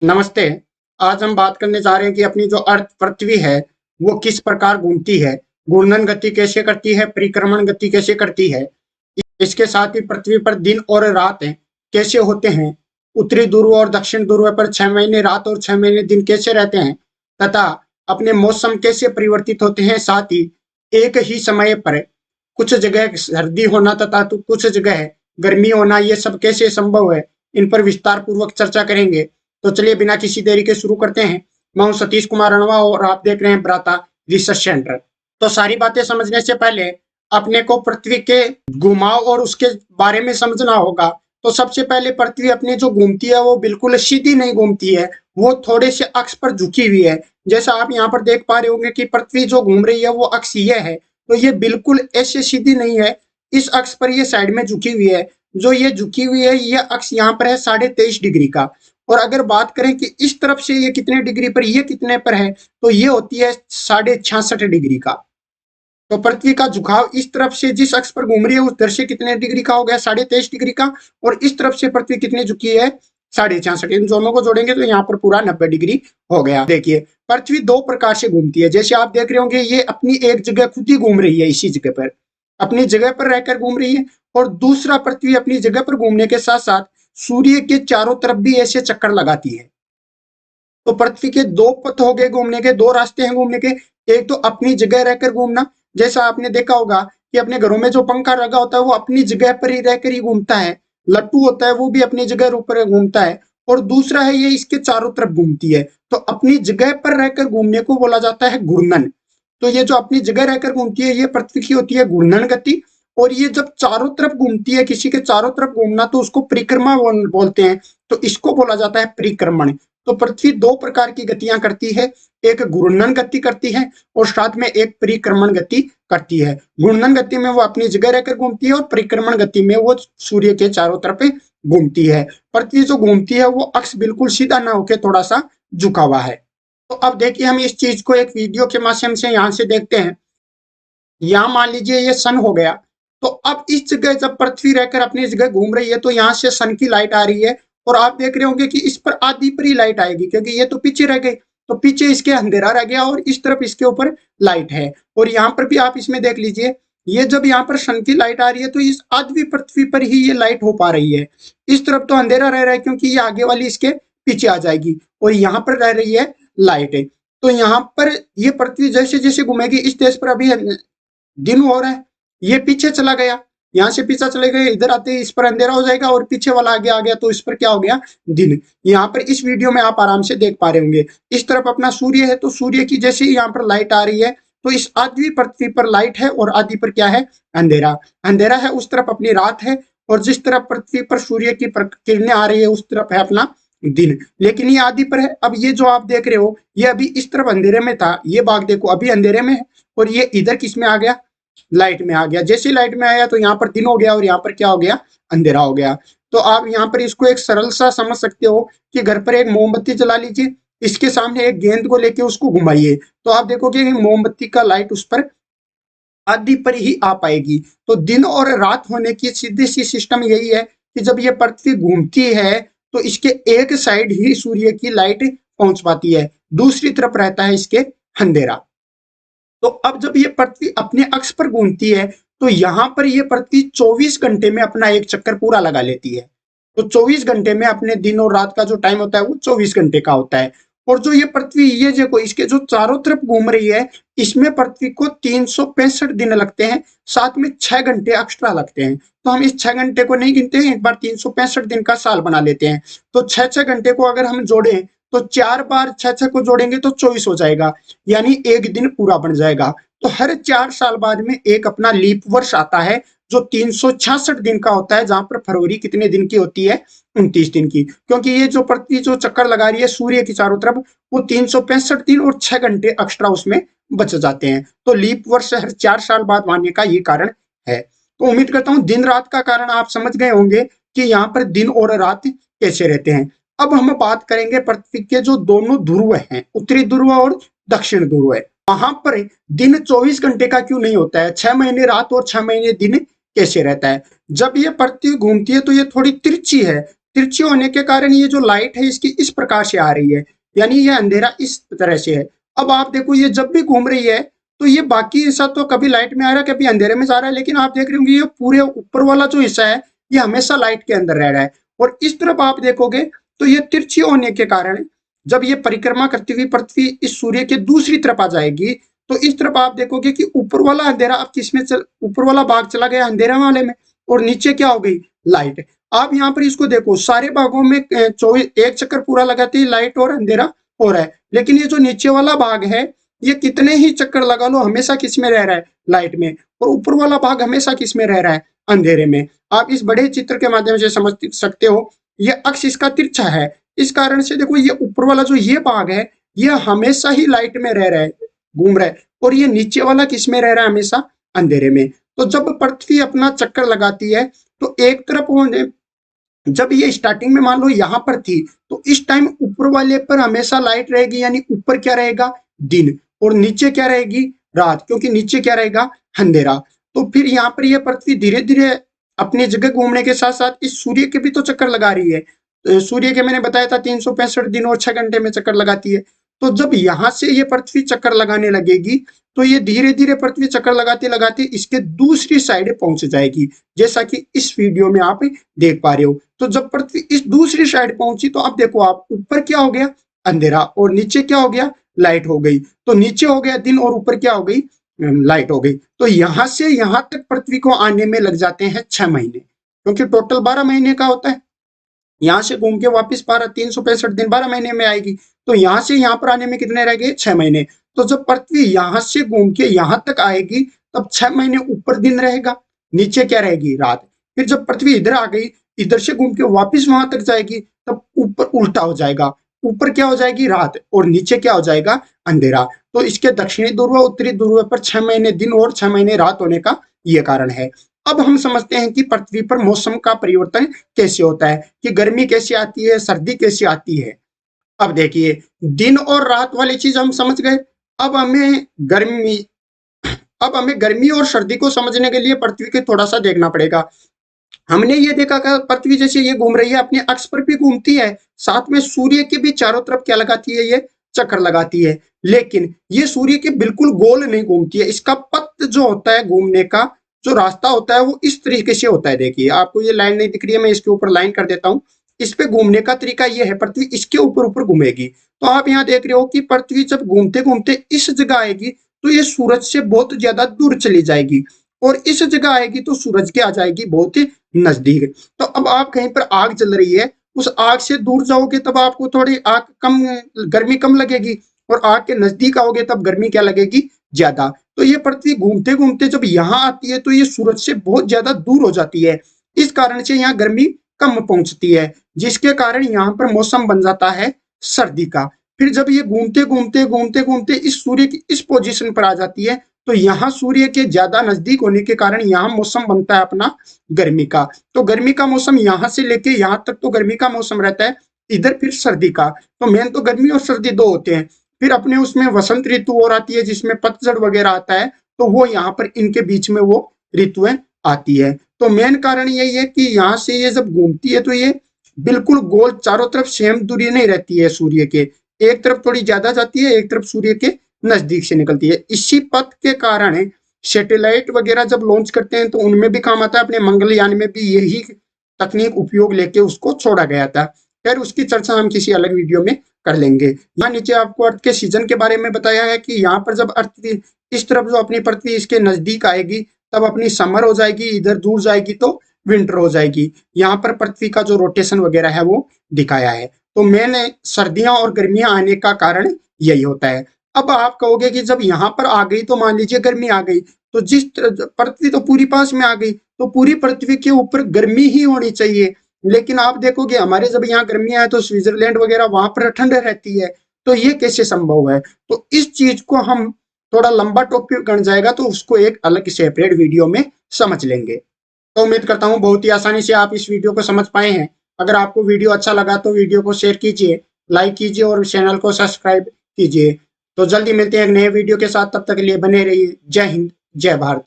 नमस्ते। आज हम बात करने जा रहे हैं कि अपनी जो अर्थ पृथ्वी है वो किस प्रकार घूमती है, घूर्णन गति कैसे करती है, परिक्रमण गति कैसे करती है। इसके साथ ही पृथ्वी पर दिन और रात कैसे होते हैं, उत्तरी ध्रुव और दक्षिण ध्रुव पर 6 महीने रात और 6 महीने दिन कैसे रहते हैं, तथा अपने मौसम कैसे परिवर्तित होते हैं। साथ ही एक ही समय पर कुछ जगह सर्दी होना तथा तो कुछ जगह गर्मी होना, ये सब कैसे संभव है, इन पर विस्तार पूर्वक चर्चा करेंगे। तो चलिए बिना किसी देरी के शुरू करते हैं। मैं हूं सतीश कुमार रणवा और आप देख रहे हैं ब्राता रिसर्च सेंटर। तो सारी बातें समझने से पहले अपने को पृथ्वी के घुमाव और उसके बारे में समझना होगा। तो सबसे पहले पृथ्वी अपनी जो घूमती है वो बिल्कुल सीधी नहीं घूमती है, वो थोड़े से अक्ष पर झुकी हुई है। जैसा आप यहाँ पर देख पा रहे होंगे कि पृथ्वी जो घूम रही है वो अक्ष ये है, तो ये बिल्कुल ऐसे सीधी नहीं है, इस अक्ष पर ये साइड में झुकी हुई है। जो ये झुकी हुई है ये अक्ष यहाँ पर है 23.5 डिग्री का। और अगर बात करें कि इस तरफ से ये कितने डिग्री पर, ये कितने पर है, तो ये होती है 66.5 डिग्री का। तो पृथ्वी का झुकाव इस तरफ से जिस अक्ष पर घूम रही है उस दर से कितने डिग्री का हो गया, 23.5 डिग्री का। और इस तरफ से पृथ्वी कितनी झुकी है, 66.5। इन दोनों को जोड़ेंगे तो यहाँ पर पूरा 90 डिग्री हो गया। देखिए पृथ्वी दो प्रकार से घूमती है, जैसे आप देख रहे होंगे ये अपनी एक जगह खुद ही घूम रही है, इसी जगह पर अपनी जगह पर रहकर घूम रही है। और दूसरा पृथ्वी अपनी जगह पर घूमने के साथ साथ सूर्य के चारों तरफ भी ऐसे चक्कर लगाती है। तो पृथ्वी के दो पथ हो गए घूमने के, दो रास्ते हैं घूमने के। एक तो अपनी जगह रहकर घूमना, जैसा आपने देखा होगा कि अपने घरों में जो पंखा लगा होता है वो अपनी जगह पर ही रहकर ही घूमता है। लट्टू होता है वो भी अपनी जगह ऊपर घूमता है। और दूसरा है ये इसके चारों तरफ घूमती है, तो अपनी जगह पर रहकर घूमने को बोला जाता है घूर्णन। तो ये जो अपनी जगह रहकर घूमती है ये पृथ्वी की होती है घूर्णन गति। और ये जब चारों तरफ घूमती है, किसी के चारों तरफ घूमना, तो उसको परिक्रमा बोलते हैं। तो इसको बोला जाता है परिक्रमण। तो पृथ्वी दो प्रकार की गतियां करती है, एक घूर्णन गति करती है और साथ में एक परिक्रमण गति करती है। घूर्णन गति में वो अपनी जगह रहकर घूमती है और परिक्रमण गति में वो सूर्य के चारों तरफ घूमती है। पृथ्वी जो घूमती है वो अक्ष बिल्कुल सीधा ना होकर थोड़ा सा झुका हुआ है। तो अब देखिए हम इस चीज को एक वीडियो के माध्यम से यहाँ से देखते हैं। यहाँ मान लीजिए ये सन हो गया, तो अब इस जगह जब पृथ्वी रहकर अपनी जगह घूम रही है तो यहाँ से सन की लाइट आ रही है। और आप देख रहे होंगे कि इस पर आधी पर ही लाइट आएगी, क्योंकि ये तो पीछे रह गई, तो पीछे इसके अंधेरा रह गया और इस तरफ इसके ऊपर लाइट है। और यहाँ पर भी आप इसमें देख लीजिए, ये जब यहाँ पर सन की लाइट आ रही है तो इस आधी पृथ्वी पर ही ये लाइट हो पा रही है। इस तरफ तो अंधेरा रह रहा है क्योंकि ये आगे वाली इसके पीछे आ जाएगी, और यहाँ पर रह रही है लाइट। तो यहाँ पर ये पृथ्वी जैसे जैसे घूमेगी, इस देश पर अभी दिन हो रहा है, ये पीछे चला गया, यहाँ से पीछा चले गए, इधर आते इस पर अंधेरा हो जाएगा और पीछे वाला आगे आ गया, तो इस पर क्या हो गया, दिन। यहाँ पर इस वीडियो में आप आराम से देख पा रहे होंगे, इस तरफ अपना सूर्य है, तो सूर्य की जैसे ही यहाँ पर लाइट आ रही है तो इस आधी पृथ्वी पर लाइट है और आधी पर क्या है, अंधेरा। अंधेरा है उस तरफ अपनी रात है, और जिस तरफ पृथ्वी पर सूर्य की किरणें आ रही है उस तरफ है अपना दिन। लेकिन ये आधी पर है। अब ये जो आप देख रहे हो ये अभी इस तरफ अंधेरे में था, ये बाग देखो अभी अंधेरे में है, और ये इधर किस में आ गया, लाइट में आ गया। जैसे लाइट में आया तो यहाँ पर दिन हो गया और यहाँ पर क्या हो गया, अंधेरा हो गया। तो आप यहाँ पर इसको एक सरल सा समझ सकते हो कि घर पर एक मोमबत्ती जला लीजिए, इसके सामने एक गेंद को लेके उसको घुमाइए, तो आप देखोगे कि मोमबत्ती का लाइट उस पर आदि पर ही आ पाएगी। तो दिन और रात होने की सीधी सी सिस्टम यही है कि जब ये पृथ्वी घूमती है तो इसके एक साइड ही सूर्य की लाइट पहुंच पाती है, दूसरी तरफ रहता है इसके अंधेरा। तो अब जब ये पृथ्वी अपने अक्ष पर घूमती है तो यहाँ पर ये पृथ्वी 24 घंटे में अपना एक चक्कर पूरा लगा लेती है। तो 24 घंटे में अपने दिन और रात का जो टाइम होता है वो 24 घंटे का होता है। और जो ये पृथ्वी ये देखो इसके जो चारों तरफ घूम रही है, इसमें पृथ्वी को 365 दिन लगते हैं, साथ में 6 घंटे एक्स्ट्रा लगते हैं। तो हम इस 6 घंटे को नहीं गिनते हैं, एक बार 365 दिन का साल बना लेते हैं। तो 6 घंटे को अगर हम जोड़ें तो 4 बार 6 को जोड़ेंगे तो 24 हो जाएगा, यानी एक दिन पूरा बन जाएगा। तो हर 4 साल बाद में एक अपना लीप वर्ष आता है जो 366 दिन का होता है, जहां पर फरवरी कितने दिन की होती है, 29 दिन की। क्योंकि ये जो पृथ्वी जो चक्कर लगा रही है सूर्य की चारों तरफ, वो 365 दिन और 6 घंटे एक्स्ट्रा उसमें बच जाते हैं। तो लीप वर्ष हर 4 साल बाद आने का ये कारण है। तो उम्मीद करता हूं दिन रात का कारण आप समझ गए होंगे कि यहाँ पर दिन और रात कैसे रहते हैं। अब हम बात करेंगे पृथ्वी के जो दोनों ध्रुव हैं, उत्तरी ध्रुव और दक्षिण ध्रुव है, वहां पर दिन 24 घंटे का क्यों नहीं होता है, 6 महीने रात और 6 महीने दिन कैसे रहता है। जब ये पृथ्वी घूमती है तो ये थोड़ी तिरछी है, तिरछी होने के कारण ये जो लाइट है इसकी इस प्रकार से आ रही है, यानी ये अंधेरा इस तरह से है। अब आप देखो ये जब भी घूम रही है तो ये बाकी हिस्सा तो कभी लाइट में आ रहा है कभी अंधेरे में जा रहा है, लेकिन आप देख रहे होंगे ये पूरे ऊपर वाला जो हिस्सा है ये हमेशा लाइट के अंदर रह रहा है। और इस तरफ आप देखोगे तो ये तिरछी होने के कारण जब ये परिक्रमा करती हुई पृथ्वी इस सूर्य के दूसरी तरफ आ जाएगी तो इस तरफ आप देखोगे कि ऊपर वाला अंधेरा अब किसमें ऊपर वाला भाग चला गया अंधेरा वाले में, और नीचे क्या हो गई लाइट। आप यहाँ पर इसको देखो सारे भागों में 24 एक चक्कर पूरा लगाते ही लाइट और अंधेरा हो रहा है, लेकिन ये जो नीचे वाला भाग है ये कितने ही चक्कर लगा लो हमेशा किस में रह रहा है लाइट में, और ऊपर वाला भाग हमेशा किस में रह रहा है अंधेरे में। आप इस बड़े चित्र के माध्यम से समझ सकते हो ये अक्ष इसका तिरछा है, इस कारण से देखो ये ऊपर वाला जो ये भाग है ये हमेशा ही लाइट में रह रहा है घूम रहा है, और ये नीचे वाला किस में रह रहा है हमेशा अंधेरे में। तो जब पृथ्वी अपना चक्कर लगाती है तो एक तरफ होने जब ये स्टार्टिंग में मान लो यहाँ पर थी तो इस टाइम ऊपर वाले पर हमेशा लाइट रहेगी, यानी ऊपर क्या रहेगा दिन, और नीचे क्या रहेगी रात, क्योंकि नीचे क्या रहेगा अंधेरा। तो फिर यहाँ पर ये पृथ्वी धीरे धीरे अपनी जगह घूमने के साथ साथ इस सूर्य के भी तो चक्कर लगा रही है। तो सूर्य के मैंने बताया था 365 दिन और 6 घंटे में चक्कर लगाती है। तो जब यहाँ से ये पृथ्वी चक्कर लगाने लगेगी तो ये धीरे धीरे पृथ्वी चक्कर लगाते लगाते इसके दूसरी साइड पहुंच जाएगी, जैसा कि इस वीडियो में आप देख पा रहे हो। तो जब पृथ्वी इस दूसरी साइड पहुंची तो अब देखो आप ऊपर क्या हो गया अंधेरा और नीचे क्या हो गया लाइट हो गई। तो नीचे हो गया दिन और ऊपर क्या हो गई लाइट हो गई। तो यहां से यहां तक पृथ्वी को आने में लग जाते हैं 6 महीने, क्योंकि टोटल 12 महीने का होता है। यहाँ से घूम के वापिस 365 दिन 12 महीने में आएगी, तो यहाँ से यहाँ पर आने में कितने रह गए 6 महीने। तो जब पृथ्वी यहाँ से घूम के यहाँ तक आएगी तब 6 महीने ऊपर दिन रहेगा, नीचे क्या रहेगी रात। फिर जब पृथ्वी इधर आ गई इधर से घूम के वापिस वहां तक जाएगी तब ऊपर उल्टा हो जाएगा, ऊपर क्या हो जाएगी रात और नीचे क्या हो जाएगा अंधेरा। तो इसके दक्षिणी ध्रुव उत्तरी ध्रुव पर 6 महीने दिन और 6 महीने रात होने का ये कारण है। अब हम समझते हैं कि पृथ्वी पर मौसम का परिवर्तन कैसे होता है, कि गर्मी कैसे आती है सर्दी कैसे आती है। अब देखिए दिन और रात वाली चीज हम समझ गए। अब हमें गर्मी अब हमें गर्मी और सर्दी को समझने के लिए पृथ्वी को थोड़ा सा देखना पड़ेगा। हमने ये देखा कि पृथ्वी जैसे ये घूम रही है अपने अक्ष पर भी घूमती है, साथ में सूर्य के भी चारों तरफ क्या लगाती है ये चक्कर लगाती है, लेकिन ये सूर्य के बिल्कुल गोल नहीं घूमती है। इसका पथ जो होता है घूमने का जो रास्ता होता है वो इस तरीके से होता है। देखिए आपको ये लाइन नहीं दिख रही है, मैं इसके ऊपर लाइन कर देता हूँ। इस पे घूमने का तरीका ये है पृथ्वी इसके ऊपर ऊपर घूमेगी। तो आप यहाँ देख रहे हो कि पृथ्वी जब घूमते घूमते इस जगह आएगी तो ये सूरज से बहुत ज्यादा दूर चली जाएगी, और इस जगह आएगी तो सूरज के आ जाएगी बहुत ही नजदीक। तो अब आप कहीं पर आग जल रही है उस आग से दूर जाओगे तब आपको थोड़ी आग कम गर्मी कम लगेगी, और आग के नजदीक आओगे तब गर्मी क्या लगेगी ज्यादा। तो ये पृथ्वी घूमते घूमते जब यहाँ आती है तो ये सूरज से बहुत ज्यादा दूर हो जाती है, इस कारण से यहाँ गर्मी कम पहुंचती है, जिसके कारण यहाँ पर मौसम बन जाता है सर्दी का। फिर जब ये घूमते घूमते घूमते घूमते इस सूर्य की इस पोजीशन पर आ जाती है तो यहाँ सूर्य के ज्यादा नजदीक होने के कारण यहाँ मौसम बनता है अपना गर्मी का। तो गर्मी का मौसम यहाँ से लेके यहाँ तक तो गर्मी का मौसम रहता है, इधर फिर सर्दी का। तो मेन तो गर्मी और सर्दी दो होते हैं। फिर अपने उसमें वसंत ऋतु और आती है जिसमें पतझड़ वगैरह आता है, तो वो यहाँ पर इनके बीच में वो ऋतुएं आती है। तो मेन कारण यही है कि यहाँ से ये जब घूमती है तो ये बिल्कुल गोल चारों तरफ सेम दूरी नहीं रहती है सूर्य के, एक तरफ थोड़ी ज्यादा जाती है एक तरफ सूर्य के नजदीक से निकलती है। इसी पथ के कारण सैटेलाइट वगैरह जब लॉन्च करते हैं तो उनमें भी काम आता है, अपने मंगलयान में भी यही तकनीक उपयोग लेके उसको छोड़ा गया था। खैर उसकी चर्चा हम किसी अलग वीडियो में कर लेंगे। यहाँ नीचे आपको अर्थ के सीजन के बारे में बताया है कि यहाँ पर जब अर्थ इस तरफ जो अपनी पृथ्वी इसके नजदीक आएगी तब अपनी समर हो जाएगी, इधर दूर जाएगी तो विंटर हो जाएगी। यहाँ पर पृथ्वी का जो रोटेशन वगैरह है वो दिखाया है। तो मैंने सर्दियां और गर्मियां आने का कारण यही होता है। अब आप कहोगे कि जब यहाँ पर आ गई तो मान लीजिए गर्मी आ गई, तो जिस पृथ्वी तो पूरी पास में आ गई तो पूरी पृथ्वी के ऊपर गर्मी ही होनी चाहिए, लेकिन आप देखोगे हमारे जब यहाँ गर्मियां है तो स्विट्जरलैंड वगैरह वहां पर ठंड रहती है, तो ये कैसे संभव है। तो इस चीज को हम थोड़ा लंबा टॉपिक बन जाएगा तो उसको एक अलग सेपरेट वीडियो में समझ लेंगे। तो उम्मीद करता हूँ बहुत ही आसानी से आप इस वीडियो को समझ पाए हैं। अगर आपको वीडियो अच्छा लगा तो वीडियो को शेयर कीजिए, लाइक कीजिए और चैनल को सब्सक्राइब कीजिए। तो जल्दी मिलते हैं एक नए वीडियो के साथ, तब तक के लिए बने रहिए। जय हिंद जय भारत।